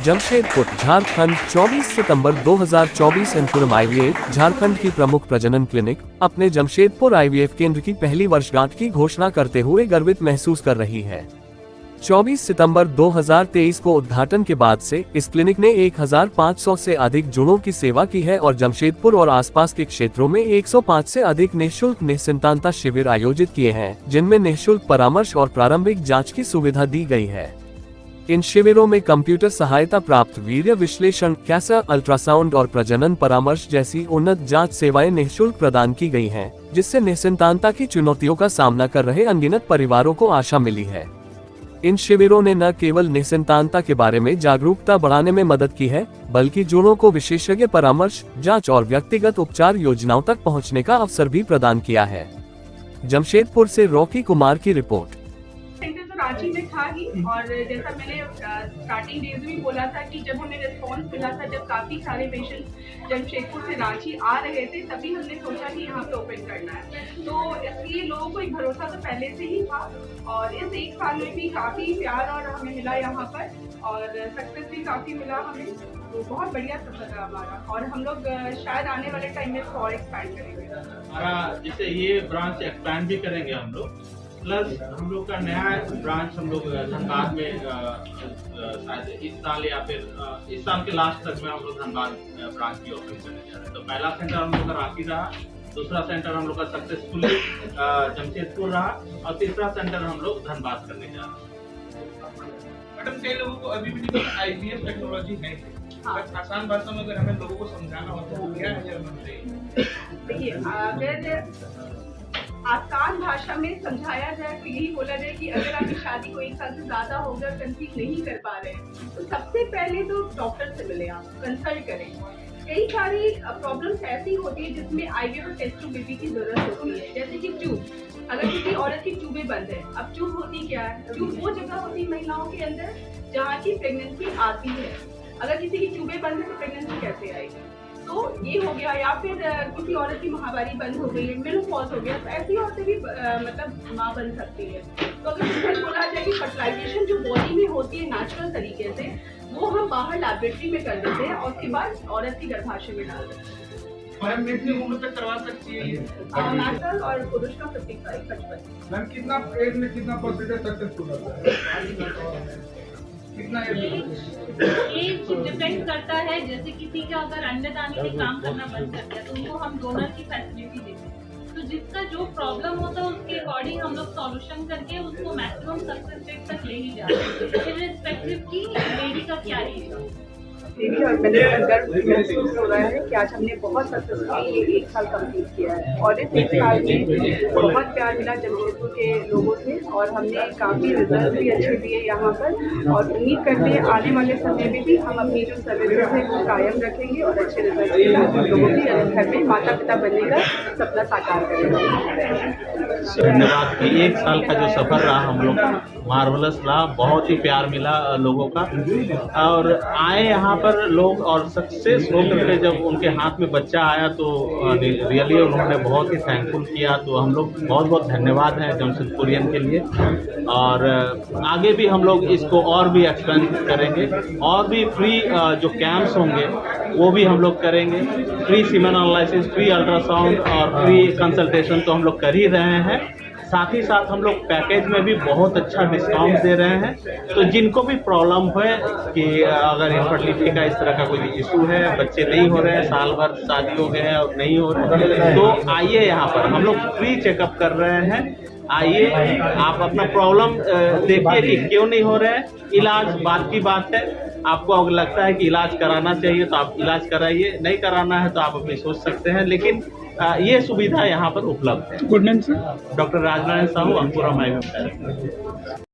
जमशेदपुर झारखंड 24 सितंबर 2024 इनपुरम IVF Jharkhand की प्रमुख प्रजनन क्लिनिक अपने जमशेदपुर आईवीएफ केंद्र की पहली वर्षगांठ की घोषणा करते हुए गर्वित महसूस कर रही है। 24 सितंबर 2023 को उद्घाटन के बाद से इस क्लिनिक ने 1500 से अधिक जोड़ों की सेवा की है और जमशेदपुर और आसपास के क्षेत्रों में 105 से अधिक निःशुल्क निःसंतानता शिविर आयोजित किए हैं, जिनमें निःशुल्क परामर्श और प्रारंभिक जांच की सुविधा दी गई है। इन शिविरों में कंप्यूटर सहायता प्राप्त वीर्य विश्लेषण, कैंसर अल्ट्रासाउंड और प्रजनन परामर्श जैसी उन्नत जांच सेवाएं निःशुल्क प्रदान की गई हैं, जिससे निःसंतानता की चुनौतियों का सामना कर रहे अनगिनत परिवारों को आशा मिली है। इन शिविरों ने न केवल निःसंतानता के बारे में जागरूकता बढ़ाने में मदद की है, बल्कि जोड़ों को विशेषज्ञ परामर्श, जांच और व्यक्तिगत उपचार योजनाओं तक पहुंचने का अवसर भी प्रदान किया है। जमशेदपुर से रॉकी कुमार की रिपोर्ट। रांची में था ही, और जैसा मैंने स्टार्टिंग डेज में बोला था कि जब हमें रिस्पांस मिला था, जब काफ़ी सारे पेशेंट जमशेदपुर से रांची आ रहे थे, तभी हमने सोचा कि यहाँ पे ओपन करना है। तो इसलिए लोगों को एक भरोसा तो पहले से ही था, और इस एक साल में भी काफ़ी प्यार और हमें मिला यहाँ पर, और सक्सेस भी काफ़ी मिला हमें। तो बहुत बढ़िया सफर रहा हमारा, और हम लोग शायद आने वाले टाइम में और एक्सपैंड करेंगे। हमारा जैसे ये ब्रांच एक्सपैंड भी करेंगे हम लोग, प्लस हम लोग का नया ब्रांच हम लोग धनबाद में शायद इस साल या फिर इस साल के लास्ट तक में हम लोग धनबाद ब्रांच भी ओपन करने जा रहे हैं। तो पहला सेंटर हम लोग का रांची रहा, दूसरा सेंटर हम लोग का सक्सेसफुली जमशेदपुर रहा, और तीसरा सेंटर हम लोग धनबाद करने जा रहे हैं। मैडम, कई लोगों को अभी भी आईवीएफ टेक्नोलॉजी है, आसान भाषा में अगर हमें लोगों को समझाना हो तो वो क्या है? देखिए, अगर आसान भाषा में समझाया जाए तो यही बोला जाए कि अगर आपकी शादी को 1 साल से ज्यादा हो गया, कंसीव नहीं कर पा रहे हैं, तो सबसे पहले तो डॉक्टर से मिले, आप कंसल्ट करें। कई सारी प्रॉब्लम्स ऐसी होती है जिसमें आईवीएफ और टेस्ट ट्यूब बेबी की जरूरत होती है, जैसे कि ट्यूब। अगर किसी औरत की ट्यूबें बंद है, अब ट्यूब होती क्या है? ट्यूब वो जगह होती है महिलाओं के अंदर जहाँ की प्रेगनेंसी आती है। अगर किसी की ट्यूबें बंद है तो प्रेगनेंसी कैसे आएगी? तो ये हो गया। या फिर किसी औरत की महावारी बंद हो गई है, मेनोपॉज हो गया, तो ऐसी औरतें भी मतलब माँ बन सकती है। तो अगर इसमें बोला जाए कि फर्टिलाइजेशन जो बॉडी में होती है नेचुरल तरीके से, वो हम बाहर लैबोरेटरी में कर देते हैं और उसके बाद औरत की गर्भाशय में डाल देते हैं। मैम, कितनी उम्र तक करवा सकती है ये? मैटल और पुरुष का 55। मैम, कितना एज में कितना परसेंटेज सक्सेसफुल होता है? कितना एज डिपेंड करता है। जैसे किसी का अगर अंडदानी में काम करना बंद कर दिया तो उनको हम डोनर की फैसिलिटी देते हैं। तो जिसका जो प्रॉब्लम होता है उसके अकॉर्डिंग हम लोग सॉल्यूशन करके उसको मैक्सिमम सक्सेस रेट तक ले ही जाते हैं, इर्रिस्पेक्टिव की लेडी का क्या एज हो। मेरी और मैंने गर्व महसूस हो रहा है कि आज हमने बहुत सक्सेसफुली ये 1 साल कंप्लीट किया है, और इस 1 साल में बहुत प्यार मिला जमशेदपुर के लोगों से, और हमने काफ़ी रिजल्ट भी अच्छे दिए यहाँ पर, और उम्मीद करते हैं आने वाले समय में भी हम अपनी जो सर्विसेज है वो कायम रखेंगे और अच्छे रिजल्ट के साथ हम लोगों के घर में माता पिता बनने का सपना साकार करेंगे। धन्यवाद कि 1 साल का जो सफर रहा हम लोग का मार्वलस रहा, बहुत ही प्यार मिला लोगों का, और आए यहाँ पर लोग और सक्सेस हो करके जब उनके हाथ में बच्चा आया तो रियली उन्होंने बहुत ही थैंकफुल किया। तो हम लोग बहुत बहुत धन्यवाद है जमशेदपुरियन के लिए, और आगे भी हम लोग इसको और भी एक्सपेंड करेंगे, और भी फ्री जो कैंप्स होंगे वो भी हम लोग करेंगे। Free semen analysis, free ultrasound और फ्री कंसल्टेशन तो हम लोग कर ही रहे हैं। साथ ही साथ हम लोग पैकेज में भी बहुत अच्छा डिस्काउंट दे रहे हैं। तो जिनको भी प्रॉब्लम है कि अगर इनफर्टिलिटी का इस तरह का कोई इशू है, बच्चे नहीं हो रहे हैं, साल भर शादी हो गए हैं और नहीं हो रहे हैं, तो आइए यहाँ पर हम लोग फ्री चेकअप कर रहे हैं। आइए, आप अपना प्रॉब्लम देखिए कि क्यों नहीं हो रहे हैं। इलाज बात की बात है, आपको अगर लगता है कि इलाज कराना चाहिए तो आप इलाज कराइए, नहीं कराना है तो आप अपनी सोच सकते हैं, लेकिन ये सुविधा यहाँ पर उपलब्ध है। Good name sir? Doctor Rajnarayan Sahu, Ankuram IVF.